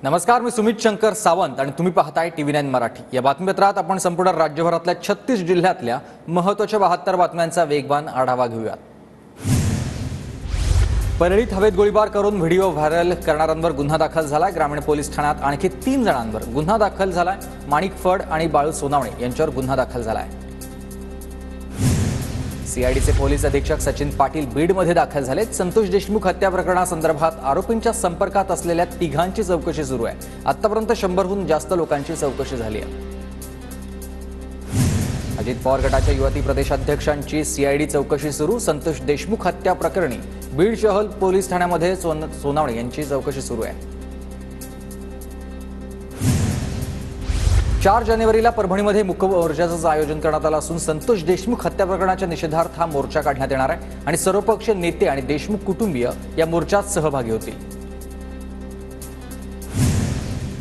नमस्कार, मी सुमित शंकर सावंत आणि तुम्ही पाहताय TV9 मराठी। या बातमीपत्रात आपण संपूर्ण राज्यभरातल्या 36 जिल्ह्यातल्या महत्त्वाच्या 72 बातम्यांचा वेगवान आढावा घेऊयात। परळीत हवेत गोळीबार करून व्हिडिओ व्हायरल करणाऱ्यांवर गुन्हा दाखल झालाय। ग्रामीण पोलीस ठाण्यात आणखी 3 जणांवर गुन्हा दाखल झालाय। माणिक फड आणि बाळू सोनावणे यांच्यावर गुन्हा दाखल झालाय। सीआयडीचे पोलीस अधीक्षक सचिन पाटील बीडमध्ये दाखल झालेत। संतोष देशमुख हत्या प्रकरणासंदर्भात आरोपींच्या संपर्कात असलेल्या तिघांची चौकशी सुरू आहे। आतापर्यंत 100हून जास्त लोकांची चौकशी झाली आहे। अजित पवार गटाच्या युवती प्रदेशाध्यक्षांची सीआयडी चौकशी सुरू। संतोष देशमुख हत्या प्रकरणी बीड शहर पोलीस ठाण्यामध्ये सोनावणे यांची चौकशी सुरू आहे। 4 जानेवारीला परभणीमध्ये मूक मोर्चाचं आयोजन करण्यात आलं असून संतोष देशमुख हत्या प्रकरणाच्या निषेधार्थ हा मोर्चा काढण्यात येणार आहे आणि सर्वपक्षीय नेते आणि देशमुख कुटुंबीय या मोर्चात सहभागी होतील।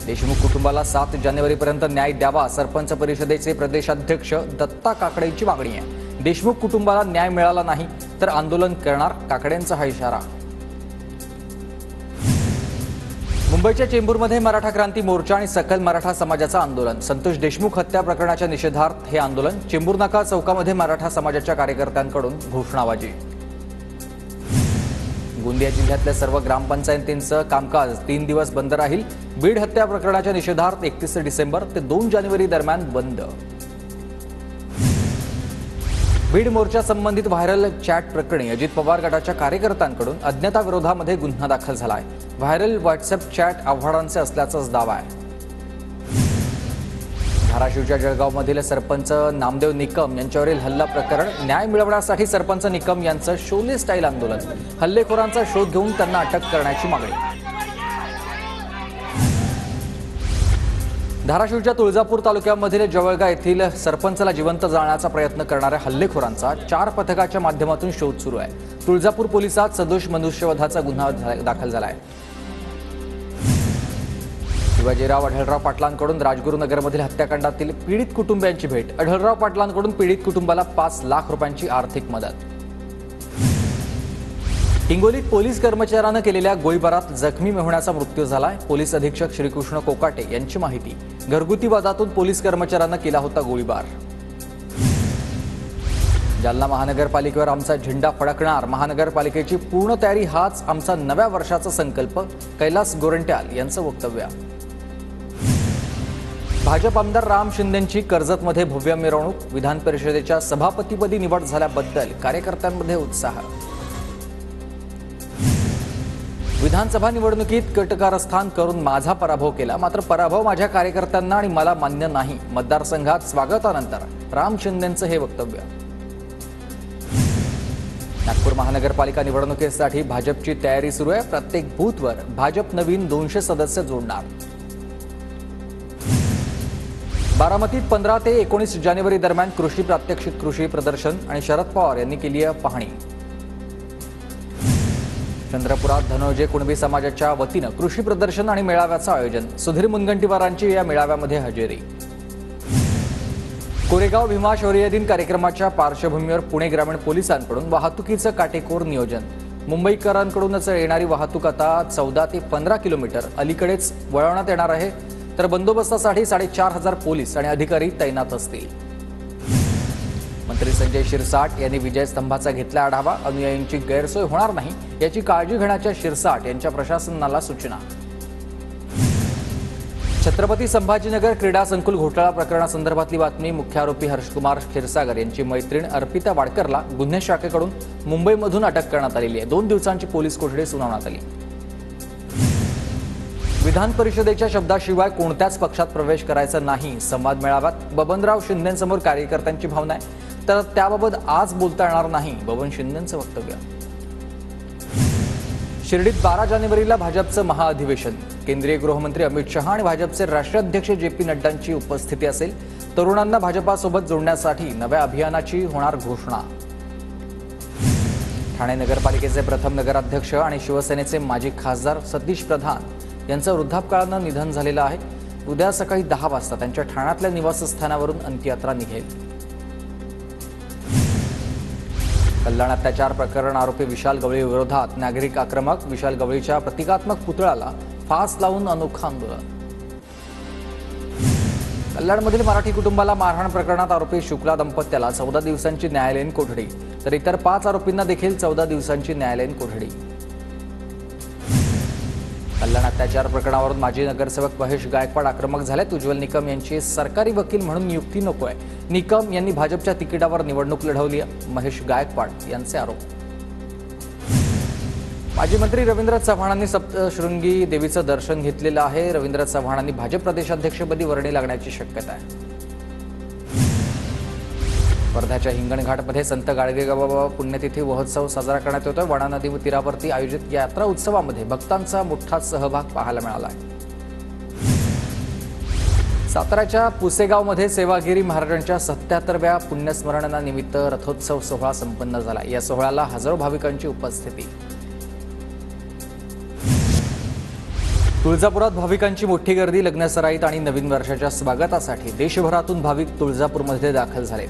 देशमुख कुटुंबाला 7 जानेवारीपर्यंत न्याय द्यावा सरपंच परिषदेचे प्रदेशाध्यक्ष दत्ता काकडेंची मागणी आहे। देशमुख कुटुंबाला न्याय मिळाला नाही तर आंदोलन करणार, काकडेंचा हा इशारा। मुंबईच्या चेंबूरमध्ये मराठा क्रांती मोर्चा आणि सकल मराठा समाजाचं आंदोलन। संतोष देशमुख हत्या प्रकरणाच्या निषेधार्थ हे आंदोलन। चेंबूर नाका चौकामध्ये मराठा समाजाच्या कार्यकर्त्यांकडून घोषणाबाजी। गोंदिया जिल्ह्यातल्या सर्व ग्रामपंचायतींचं कामकाज 3 दिवस बंद राहील। बीड हत्या प्रकरणाच्या निषेधार्थ 31 डिसेंबर ते 2 जानेवारी दरम्यान बंद। बीड मोर्चा संबंधित व्हायरल चॅट प्रकरणी अजित पवार गटाच्या कार्यकर्त्यांकडून अज्ञाता विरोधामध्ये गुन्हा दाखल झाला आहे। व्हायरल व्हॉट्सअप चॅट आव्हाडांचे असल्याचाच दावा आहे। धाराशिवच्या जळगावमधील सरपंच नामदेव निकम यांच्यावरील हल्ला प्रकरण। न्याय मिळवण्यासाठी सरपंच निकम यांचं शोले स्टाईल आंदोलन। हल्लेखोरांचा शोध घेऊन त्यांना अटक करण्याची मागणी। धाराशिवच्या तुळजापूर तालुक्यामधील जवळगा येथील सरपंचाला जिवंत जाळण्याचा प्रयत्न करणाऱ्या हल्लेखोरांचा 4 पथकाच्या माध्यमातून शोध सुरू आहे। तुळजापूर पोलिसात सदोष मनुष्यवधाचा गुन्हा दाखल झाला आहे। शिवाजीराव अढळराव पाटलांकडून राजगुरुनगरमधील हत्याकांडातील पीडित कुटुंबियांची भेट। अढळराव पाटलांकडून पीडित कुटुंबाला 5 लाख रुपयांची आर्थिक मदत। हिंगोलीत पोलीस कर्मचाऱ्यानं केलेल्या गोळीबारात जखमी होण्याचा मृत्यू झालाय। पोलीस अधीक्षक श्रीकृष्ण कोकाटे यांची माहिती। घरगुती वादातून पोलीस कर्मचाऱ्यानं केला होता गोळीबार। जालना महानगरपालिकेवर आमचा झेंडा फडकणार। महानगरपालिकेची पूर्ण तयारी हाच आमचा नव्या वर्षाचा संकल्प। कैलास गोरंट्याल यांचं वक्तव्य। भाजप आमदार राम शिंदेंची कर्जतमध्ये भव्य मिरवणूक। विधान परिषदेच्या सभापतीपदी निवड झाल्याबद्दल कार्यकर्त्यांमध्ये उत्साह। विधानसभा निवडणुकीत कटकारस्थान करून माझा पराभव केला, मात्र पराभव माझ्या कार्यकर्त्यांना आणि मला मान्य नाही। मतदारसंघात स्वागतानंतर राम शिंदेंचं हे वक्तव्य। नागपूर महानगरपालिका निवडणुकीसाठी भाजपची तयारी सुरू आहे। प्रत्येक बूथवर भाजप नवीन 200 सदस्य जोडणार। बारामतीत 15 ते 19 जानेवारी दरम्यान कृषी प्रात्यक्षिक कृषी प्रदर्शन आणि शरद पवार यांनी केली आहे पाहणी। चंद्रपुरात धनंजय कुणबी समाजाच्या वतीनं कृषी प्रदर्शन आणि मेळाव्याचं आयोजन। सुधीर मुनगंटीवारांची या मेळाव्यामध्ये हजेरी। कोरेगाव भीमा शौर्य दिन कार्यक्रमाच्या पार्श्वभूमीवर पुणे ग्रामीण पोलिसांकडून वाहतुकीचं काटेकोर नियोजन। मुंबईकरांकडूनच येणारी वाहतूक आता 14 ते 15 किलोमीटर अलीकडेच वळवण्यात येणार आहे, तर बंदोबस्तासाठी 4500 पोलीस आणि अधिकारी तैनात असतील। मंत्री संजय शिरसाट यांनी विजय स्तंभाचा घेतला आढावा। अनुयायींची गैरसोय होणार नाही याची काळजी घेण्याच्या शिरसाट यांच्या प्रशासनाला सूचना। छत्रपती संभाजीनगर क्रीडा संकुल घोटाळा प्रकरणासंदर्भातली बातमी। मुख्य आरोपी हर्षकुमार क्षीरसागर यांची मैत्रीण अर्पिता वाडकरला गुन्हे शाखेकडून मुंबईमधून अटक करण्यात आलेली आहे। 2 दिवसांची पोलीस कोठडी सुनावण्यात आली। विधान परिषदेच्या शब्दाशिवाय कोणत्याच पक्षात प्रवेश करायचा नाही। संवाद मेळाव्यात बबनराव शिंदेंसमोर कार्यकर्त्यांची भावना आहे, तर त्याबाबत आज बोलता येणार नाही, बबन शिंदेंचं वक्तव्य। शिर्डीत 12 जानेवारीला भाजपचं महाअधिवेशन। केंद्रीय गृहमंत्री अमित शहा आणि भाजपचे राष्ट्रीय अध्यक्ष JP नड्डांची उपस्थिती असेल। तरुणांना भाजपासोबत जोडण्यासाठी नव्या अभियानाची होणार घोषणा। ठाणे नगरपालिकेचे प्रथम नगराध्यक्ष आणि शिवसेनेचे माजी खासदार सतीश प्रधान यांचं वृद्धापकाळानं निधन झालेलं आहे। उद्या सकाळी 10 वाजता त्यांच्या ठाण्यातल्या निवासस्थानावरून अंत्ययात्रा निघेल। कल्याण अत्याचार प्रकरण आरोपी विशाल गवळी विरोधात नागरिक आक्रमक। विशाल गवळीच्या प्रतिकात्मक पुतळ्याला फास लावून अनोखं आंदोलन. कल्याणमधील मराठी कुटुंबाला मारहाण प्रकरणात आरोपी शुक्ला दंपत्याला 14 दिवसांची न्यायालयीन कोठडी, तर इतर 5 आरोपींना देखील 14 दिवसांची न्यायालयीन कोठडी. कल्याण अत्याचार प्रकरणावरून माजी नगरसेवक महेश गायकवाड आक्रमक झालेत. उज्ज्वल निकम यांची सरकारी वकील म्हणून नियुक्ती नकोय. निकम यांनी भाजपच्या तिकिटावर निवडणूक लढवली आहे, महेश गायकवाड यांचे आरोप. माजी मंत्री रवींद्र चव्हाणांनी सप्तशृंगी देवीचं दर्शन घेतलेलं आहे. रवींद्र चव्हाणांनी भाजप प्रदेशाध्यक्षपदी वर्णी लागण्याची शक्यता आहे. वर्ध्याच्या हिंगणघाटमध्ये संत गाडगेबाबा पुण्यतिथी महोत्सव साजरा करण्यात येतोय. वणा नदी तीरावरती आयोजित यात्रा उत्सवामध्ये भक्तांचा मोठा सहभाग पाहायला मिळाला आहे. साताऱ्याच्या पुसेगावमध्ये सेवागिरी महाराजांच्या 77व्या पुण्यस्मरणानिमित्त रथोत्सव सोहळा संपन्न झाला. या सोहळ्याला हजारो भाविकांची उपस्थिती. तुळजापुरात भाविकांची मोठी गर्दी. लग्नसराईत आणि नवीन वर्षाच्या स्वागतासाठी देशभरातून भाविक तुळजापूरमध्ये दाखल झाले.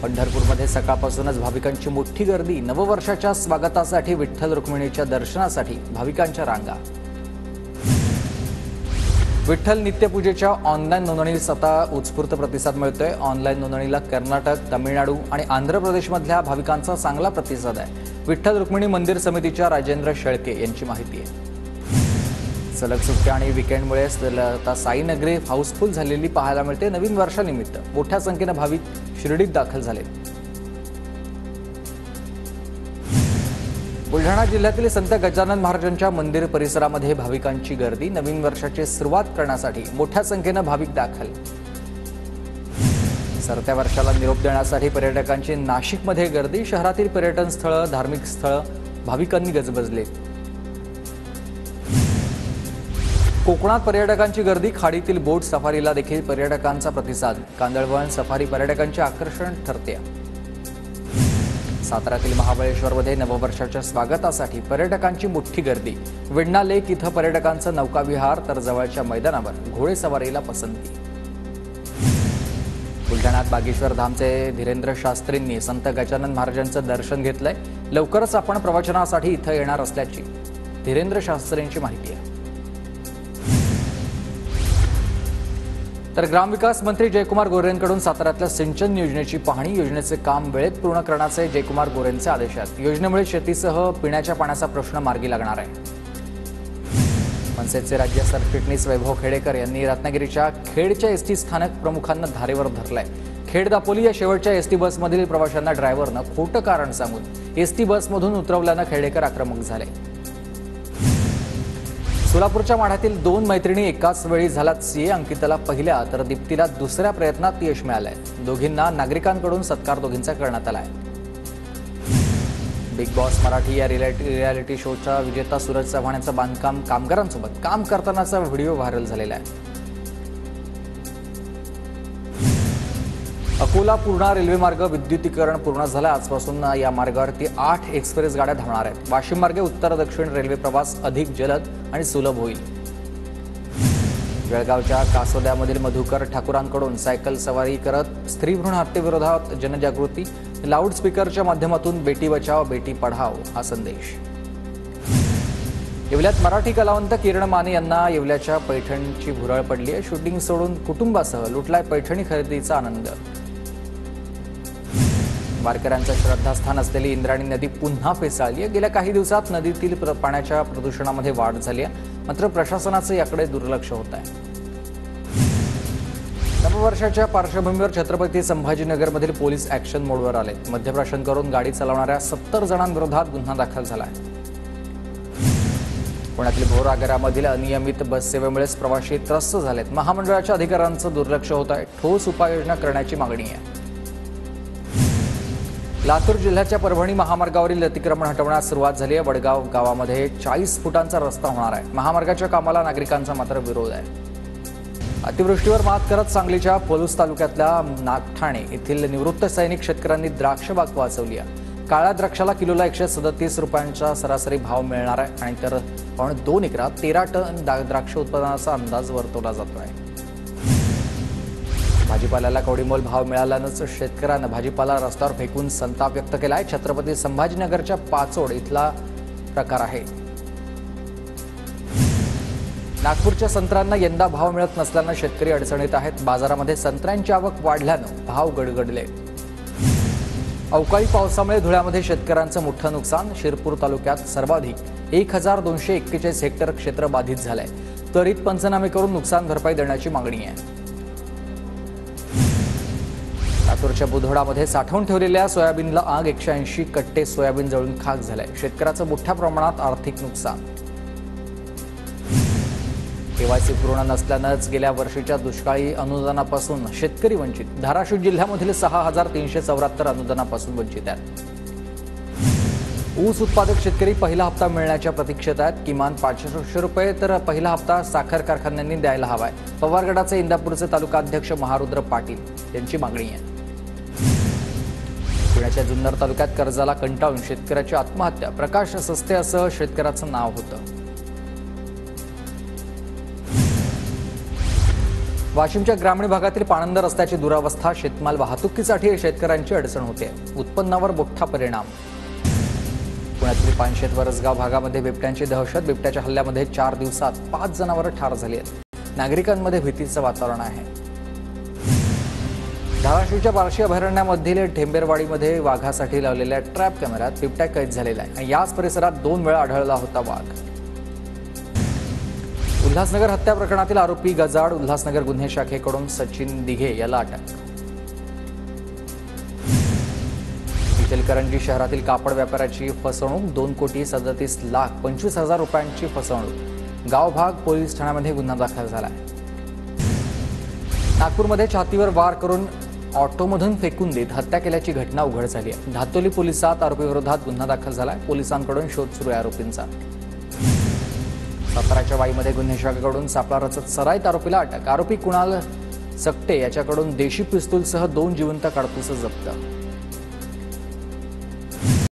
पंढरपूरमध्ये सकाळपासूनच भाविकांची मोठी गर्दी. नववर्षाच्या स्वागतासाठी विठ्ठल रुक्मिणीच्या दर्शनासाठी भाविकांच्या रांगा. विठ्ठल नित्यपूजेच्या ऑनलाईन नोंदणीस आता उत्स्फूर्त प्रतिसाद मिळतोय. ऑनलाईन नोंदणीला कर्नाटक, तामिळनाडू आणि आंध्र प्रदेशमधल्या भाविकांचा चांगला प्रतिसाद आहे. विठ्ठल रुक्मिणी मंदिर समितीच्या राजेंद्र शेळके यांची माहिती आहे. सलग सुट्ट्या आणि विकेंडमुळे आता साईनगरी हाऊसफुल झालेली पाहायला मिळते. नवीन वर्षानिमित्त मोठ्या संख्येनं भाविक शिर्डीत दाखल झाले. बुलढाणा जिल्ह्यातील संत गजानन महाराजांच्या मंदिर परिसरामध्ये भाविकांची गर्दी. नवीन वर्षाची सुरुवात करण्यासाठी मोठ्या संख्येनं भाविक दाखल. सरत्या वर्षाला निरोप देण्यासाठी पर्यटकांची नाशिकमध्ये गर्दी. शहरातील पर्यटन स्थळं, धार्मिक स्थळं भाविकांनी गजबजले. कोकणात पर्यटकांची गर्दी. खाडीतील बोट सफारीला देखील पर्यटकांचा प्रतिसाद. कांदळवन सफारी पर्यटकांचे आकर्षण ठरते. साताऱ्यातील महाबळेश्वरमध्ये नववर्षाच्या स्वागतासाठी पर्यटकांची मोठी गर्दी. वेण्णा लेक इथं पर्यटकांचं नौकाविहार, तर जवळच्या मैदानावर घोडेसवारीला पसंती. बुलढाण्यात बागेश्वर धामचे धीरेंद्र शास्त्रींनी संत गजानन महाराजांचं दर्शन घेतलंय. लवकरच आपण प्रवचनासाठी इथं येणार असल्याची धीरेंद्र शास्त्रींची माहिती आहे. तर ग्रामविकास मंत्री जयकुमार गोरेंकडून साताऱ्यातल्या सिंचन योजनेची पाहणी. योजनेचे काम वेळेत पूर्ण करण्याचे जयकुमार गोरेंचे आदेश आहेत. योजनेमुळे शेतीसह पिण्याच्या पाण्याचा प्रश्न मार्गी लागणार आहे. मनसेचे राज्य सरचिटणीस वैभव खेडेकर यांनी रत्नागिरीच्या खेडच्या एसटी स्थानक प्रमुखांना धारेवर धरलंय. खेड दापोली या शेवटच्या एसटी बसमधील प्रवाशांना ड्रायव्हरनं खोटं कारण सांगून एसटी बसमधून उतरवल्यानं खेडेकर आक्रमक झाले. सोलापूरच्या माढ्यातील 2 मैत्रिणी एकाच वेळी झाल्यात सीए. अंकिताला पहिल्या तर दीप्तीला दुसऱ्या प्रयत्नात यश मिळालंय. दोघींना नागरिकांकडून सत्कार दोघींचा करण्यात आलाय. बिग बॉस मराठी या रियालिटी शोचा विजेता सूरज चव्हाण यांचा बांधकाम कामगारांसोबत काम करतानाचा व्हिडिओ व्हायरल झालेला आहे. अकोला पूर्णा रेल्वे मार्ग विद्युतीकरण पूर्ण झालं. आजपासून या मार्गावरती 8 एक्सप्रेस गाड्या धावणार आहेत. वाशिम मार्गे उत्तर दक्षिण रेल्वे प्रवास अधिक जलद आणि सुलभ होईल. जळगावच्या कासोद्यामधील मधुकर ठाकूरांकडून सायकल सवारी करत स्त्रीभ्रूण हत्येविरोधात जनजागृती. लाऊडस्पीकरच्या माध्यमातून बेटी बचाव बेटी पढाव हा संदेश. येवल्यात मराठी कलावंत किरण माने यांना येवल्याच्या पैठणची भुरळ पडली आहे. शूटिंग सोडून कुटुंबासह लुटलाय पैठणी खरेदीचा आनंद. वारकऱ्यांचं श्रद्धास्थान असलेली इंद्रायणी नदी पुन्हा फेसाळली आहे. गेल्या काही दिवसात नदीतील पाण्याच्या प्रदूषणामध्ये वाढ झाली आहे. मात्र प्रशासनाचं याकडे दुर्लक्ष होत आहे. नववर्षाच्या पार्श्वभूमीवर छत्रपती संभाजीनगरमधील पोलीस ॲक्शन मोडवर आले. मद्यप्राशन करून गाडी चालवणाऱ्या 70 जणांविरोधात गुन्हा दाखल झाला आहे. पुण्यातील भोर आगारामधील अनियमित बस सेवेमुळेच प्रवासी त्रस्त झालेत. महामंडळाच्या अधिकाऱ्यांचं दुर्लक्ष होत आहे. ठोस उपाययोजना करण्याची मागणी आहे. लातूर जिल्ह्याच्या परभणी महामार्गावरील अतिक्रमण हटवण्यास सुरुवात झाली आहे. वडगाव गावामध्ये 40 फुटांचा रस्ता होणार आहे. महामार्गाच्या कामाला नागरिकांचा मात्र विरोध आहे. अतिवृष्टीवर मात करत सांगलीच्या पलूस तालुक्यातल्या नागठाणे येथील निवृत्त सैनिक शेतकऱ्यांनी द्राक्षबाग वाचवली आहे. काळ्या द्राक्षाला किलोला 137 रुपयांचा सरासरी भाव मिळणार आहे आणि तर 2 एकरात 13 टन द्राक्ष उत्पादनाचा अंदाज वर्तवला जातो आहे. भाजीपाल्याला कवडीमोल भाव मिळाल्यानंच शेतकऱ्यांना भाजीपाला रस्त्यावर फेकून संताप व्यक्त केला आहे. छत्रपती संभाजीनगरच्या पाचोड इथला प्रकार आहे. नागपूरच्या संत्र्यांना यंदा भाव मिळत नसल्यानं शेतकरी अडचणीत आहेत. बाजारामध्ये संत्र्यांची आवक वाढल्यानं भाव गडगडले. अवकाळी पावसामुळे धुळ्यामध्ये शेतकऱ्यांचं मोठं नुकसान. शिरपूर तालुक्यात सर्वाधिक 1241 हेक्टर क्षेत्र बाधित झालंय. त्वरित पंचनामे करून नुकसान भरपाई देण्याची मागणी आहे. लातूरच्या बुधोडामध्ये साठवून ठेवलेल्या सोयाबीनला आग. 180 कट्टे सोयाबीन जळून खाक झालंय. शेतकऱ्याचं मोठ्या प्रमाणात आर्थिक नुकसान. केवायसी पूर्ण नसल्यानंच गेल्या वर्षीच्या दुष्काळी अनुदानापासून शेतकरी वंचित. धाराशिव जिल्ह्यामधील 6374 अनुदानापासून वंचित आहेत. ऊस उत्पादक शेतकरी पहिला हप्ता मिळण्याच्या प्रतीक्षेत आहेत. किमान 500 रुपये तर पहिला हप्ता साखर कारखान्यांनी द्यायला हवाय. पवारगडाचे इंदापूरचे तालुका अध्यक्ष महारुद्र पाटील यांची मागणी आहे. पुण्याच्या जुन्नर तालुक्यात कर्जाला कंटाळून शेतकऱ्याची आत्महत्या. प्रकाश सस्ते असं शेतकऱ्याचं नाव होतं. वाशिमच्या ग्रामीण भागातील पाणंद रस्त्याची दुरावस्था. शेतमाल वाहतुकीसाठी शेतकऱ्यांची अडचण होते. उत्पन्नावर मोठा परिणाम. पुण्यातील पानशेत वरसगाव भागामध्ये बिबट्यांची दहशत. बिबट्याच्या हल्ल्यामध्ये 4 दिवसात 5 जनावरं ठार झाली आहेत. नागरिकांमध्ये भीतीचं वातावरण आहे. धाराशिवच्या बार्शी अभयारण्यामधील ठेंबेरवाडीमध्ये वाघासाठी लावलेल्या ट्रॅप कॅमेऱ्यात बिबट्या कैद झालेला आहे. याच परिसरात 2 वेळा आढळला होता वाघ. उल्हासनगर हत्या प्रकरणातील आरोपी गजाड. उल्हासनगर गुन्हे शाखेकडून सचिन दिघे याला अटक. इचलकरंजी शहरातील कापड व्यापाऱ्याची फसवणूक. 2,37,25,000 रुपयांची फसवणूक. गावभाग पोलीस ठाण्यामध्ये गुन्हा दाखल झाला. नागपूरमध्ये छातीवर वार करून ऑटोमधून फेकून देत हत्या केल्याची घटना उघड झाली आहे. धातोली पोलिसात आरोपीविरोधात गुन्हा दाखल झालाय. पोलिसांकडून शोध सुरू आहे आरोपींचा. साताऱ्याच्या वाईमध्ये गुन्हे शाखेकडून सापळा रचत सराईत आरोपीला अटक. आरोपी कुणाल सकटे याच्याकडून देशी पिस्तूलसह 2 जिवंत काडतुसं जप्त.